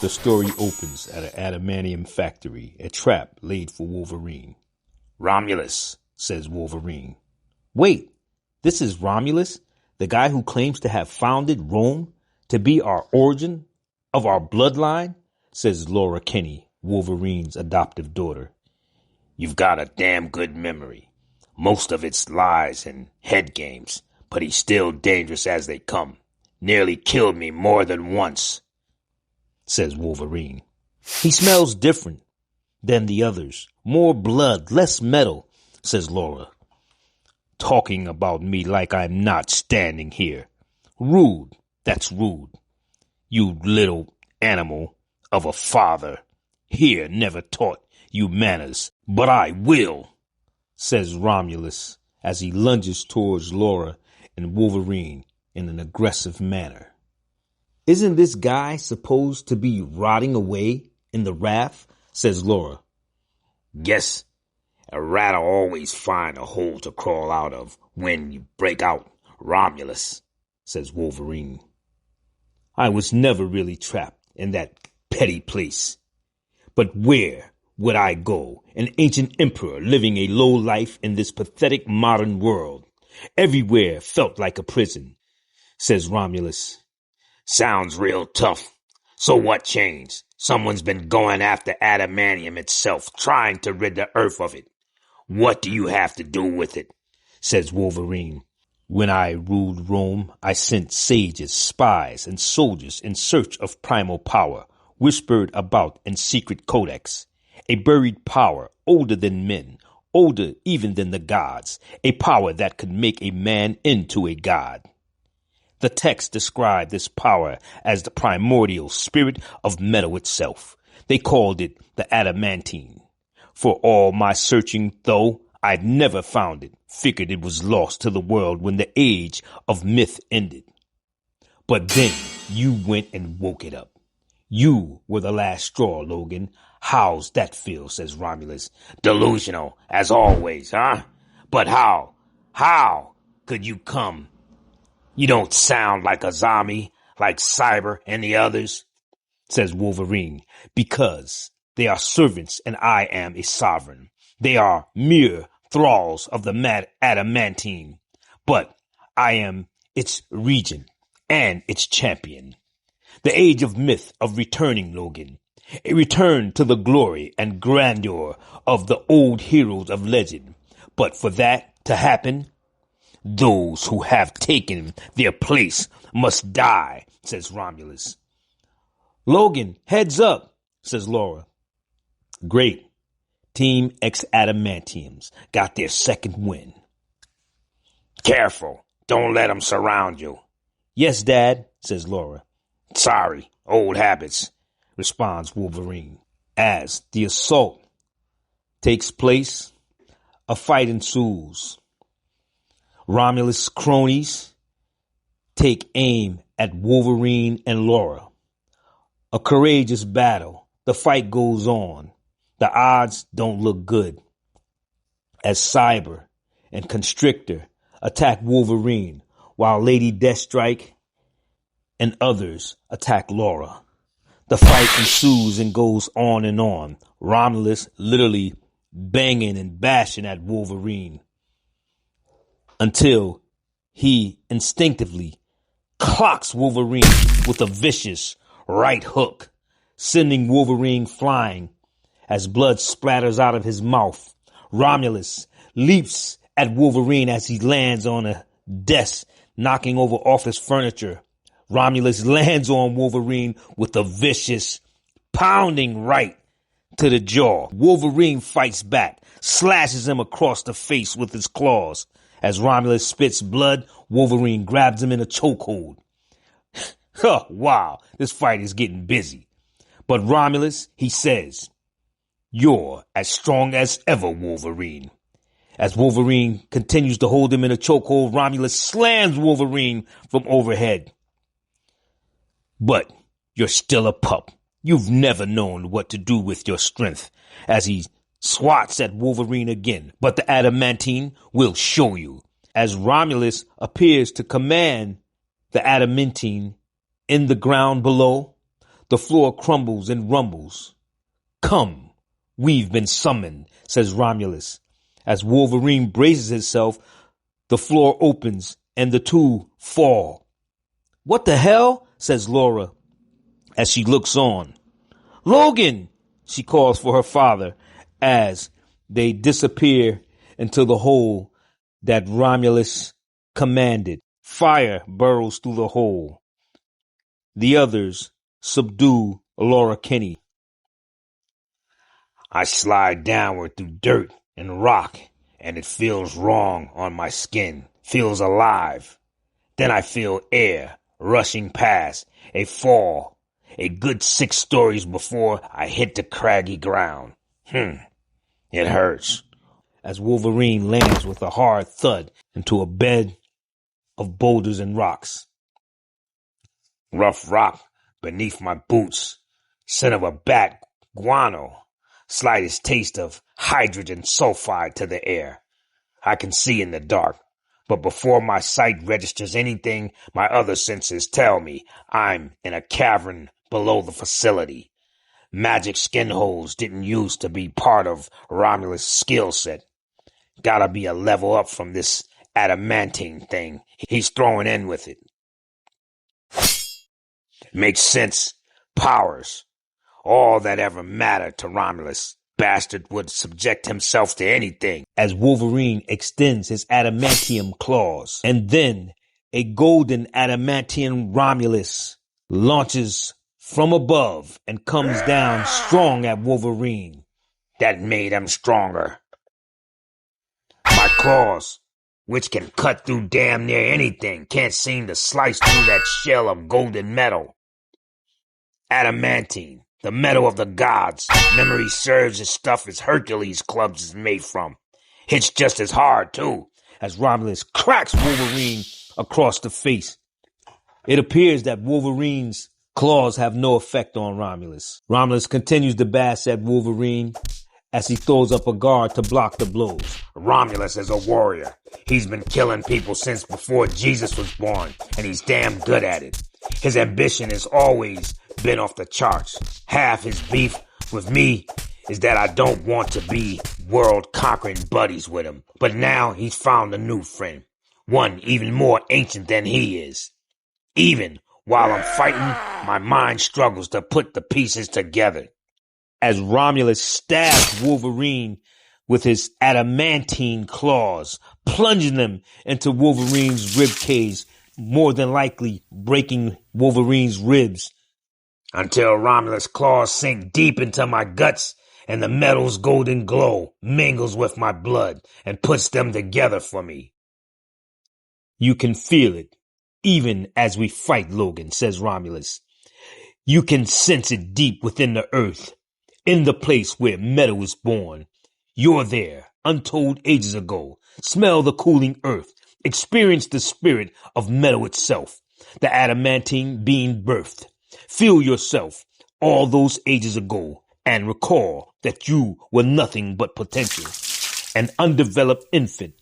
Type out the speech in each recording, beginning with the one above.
The story opens at an adamantium factory, a trap laid for Wolverine. "Romulus," says Wolverine. "Wait, this is Romulus, the guy who claims to have founded Rome, to be our origin of our bloodline?" says Laura Kinney, Wolverine's adoptive daughter. "You've got a damn good memory. Most of it's lies and head games, but he's still dangerous as they come. Nearly killed me more than once," says Wolverine. "He smells different than the others. More blood, less metal," says Laura. "Talking about me like I'm not standing here. Rude, that's rude. You little animal of a father. Here never taught you manners, but I will," says Romulus as he lunges towards Laura and Wolverine in an aggressive manner. "Isn't this guy supposed to be rotting away in the raft?" says Laura. "Guess a rat'll always find a hole to crawl out of when you break out, Romulus," says Wolverine. "I was never really trapped in that petty place. But where would I go, an ancient emperor living a low life in this pathetic modern world? Everywhere felt like a prison," says Romulus. "Sounds real tough. So what changed? Someone's been going after adamantium itself, trying to rid the earth of it. What do you have to do with it?" says Wolverine. "When I ruled Rome, I sent sages, spies, and soldiers in search of primal power, whispered about in secret codex. A buried power older than men, older even than the gods, a power that could make a man into a god. The text described this power as the primordial spirit of metal itself. They called it the Adamantine. For all my searching, though, I've never found it. Figured it was lost to the world when the age of myth ended. But then you went and woke it up. You were the last straw, Logan. How's that feel?" says Romulus. "Delusional, as always, huh? But how? How could you come? You don't sound like a zombie, like Cyber and the others," says Wolverine. "Because they are servants and I am a sovereign. They are mere thralls of the mad Adamantine. But I am its regent and its champion. The age of myth of returning, Logan. A return to the glory and grandeur of the old heroes of legend. But for that to happen, those who have taken their place must die," says Romulus. "Logan, heads up," says Laura. "Great. Team X Adamantiums got their second win." "Careful. Don't let them surround you." "Yes, Dad," says Laura. "Sorry, old habits," responds Wolverine. As the assault takes place, a fight ensues. Romulus cronies take aim at Wolverine and Laura. A courageous battle. The fight goes on. The odds don't look good, as Cyber and Constrictor attack Wolverine, while Lady Deathstrike and others attack Laura. The fight ensues and goes on and on. Romulus literally banging and bashing at Wolverine until he instinctively clocks Wolverine with a vicious right hook, sending Wolverine flying as blood splatters out of his mouth. Romulus leaps at Wolverine as he lands on a desk, knocking over office furniture. Romulus lands on Wolverine with a vicious, pounding right to the jaw. Wolverine fights back, slashes him across the face with his claws. As Romulus spits blood, Wolverine grabs him in a chokehold. Oh, wow, this fight is getting busy. But Romulus, he says, "You're as strong as ever, Wolverine." As Wolverine continues to hold him in a chokehold, Romulus slams Wolverine from overhead. "But you're still a pup. You've never known what to do with your strength," as he swats at Wolverine again. "But the Adamantine will show you." As Romulus appears to command the Adamantine in the ground below, The floor crumbles and rumbles. Come, we've been summoned, says Romulus. As Wolverine braces himself, the floor opens and the two fall. What the hell? Says Laura as she looks on. Logan, she calls for her father as they disappear into the hole that Romulus commanded. Fire burrows through the hole. The others subdue Laura Kinney. I slide downward through dirt and rock, and it feels wrong on my skin, feels alive. Then I feel air rushing past, a fall, a good 6 stories before I hit the craggy ground. It hurts. As Wolverine lands with a hard thud into a bed of boulders and rocks. Rough rock beneath my boots, scent of a bat, guano, slightest taste of hydrogen sulfide to the air. I can see in the dark, but before my sight registers anything, my other senses tell me I'm in a cavern below the facility. Magic skin holes didn't used to be part of Romulus' skill set. Gotta be a level up from this adamantine thing he's throwing in with it. Makes sense. Powers. All that ever mattered to Romulus. Bastard would subject himself to anything. As Wolverine extends his adamantium claws. And then a golden adamantium Romulus launches from above and comes down strong at Wolverine. That made him stronger. My claws, which can cut through damn near anything, can't seem to slice through that shell of golden metal. Adamantine, the metal of the gods. Memory serves as stuff as Hercules' clubs is made from. Hits just as hard, too, as Romulus cracks Wolverine across the face. It appears that Wolverine's claws have no effect on Romulus. Romulus continues to bash at Wolverine as he throws up a guard to block the blows. Romulus is a warrior. He's been killing people since before Jesus was born, and he's damn good at it. His ambition has always been off the charts. Half his beef with me is that I don't want to be world-conquering buddies with him. But now he's found a new friend, one even more ancient than he is. Even while I'm fighting, my mind struggles to put the pieces together. As Romulus stabs Wolverine with his adamantine claws, plunging them into Wolverine's ribcage, more than likely breaking Wolverine's ribs. Until Romulus' claws sink deep into my guts and the metal's golden glow mingles with my blood and puts them together for me. You can feel it, even as we fight, Logan, says Romulus. You can sense it deep within the earth, in the place where metal is born. You're there, untold ages ago. Smell the cooling earth. Experience the spirit of metal itself, the adamantine being birthed. Feel yourself all those ages ago and recall that you were nothing but potential, an undeveloped infant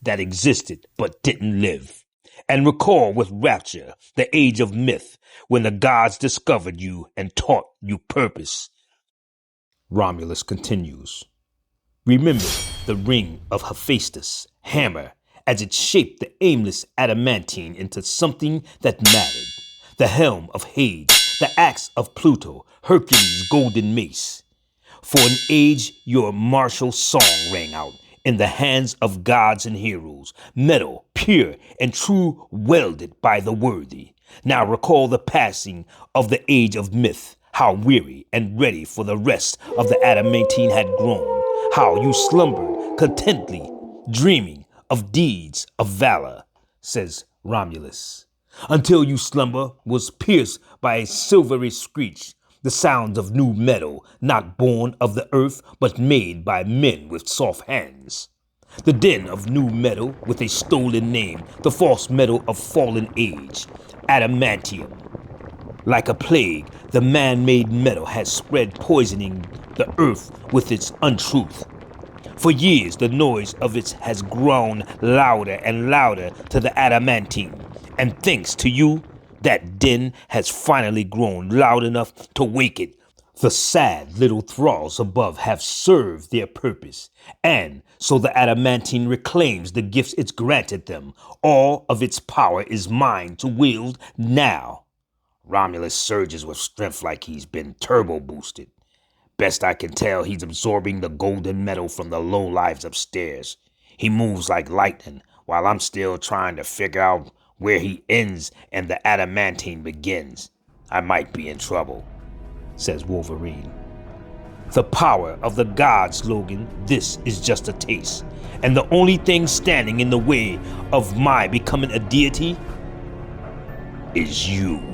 that existed but didn't live. And recall with rapture the age of myth when the gods discovered you and taught you purpose. Romulus continues. Remember the ring of Hephaestus' hammer as it shaped the aimless adamantine into something that mattered. The helm of Hades, the axe of Pluto, Hercules' golden mace. For an age your martial song rang out in the hands of gods and heroes, metal, pure and true, welded by the worthy. Now recall the passing of the age of myth, how weary and ready for the rest of the adamantine had grown, how you slumbered contently, dreaming of deeds of valor, says Romulus, until you slumber was pierced by a silvery screech, the sounds of new metal, not born of the earth, but made by men with soft hands. The den of new metal with a stolen name, the false metal of fallen age, adamantium. Like a plague, the man-made metal has spread, poisoning the earth with its untruth. For years, the noise of it has grown louder and louder to the adamantine, and thanks to you, That din has finally grown loud enough to wake it. The sad little thralls above have served their purpose, and so the Adamantine reclaims the gifts it's granted them. All of its power is mine to wield now. Romulus surges with strength like he's been turbo boosted. Best I can tell, he's absorbing the golden metal from the lowlives upstairs. He moves like lightning, while I'm still trying to figure out where he ends and the Adamantine begins. I might be in trouble, says Wolverine. The power of the gods, Logan. This is just a taste. And the only thing standing in the way of my becoming a deity is you.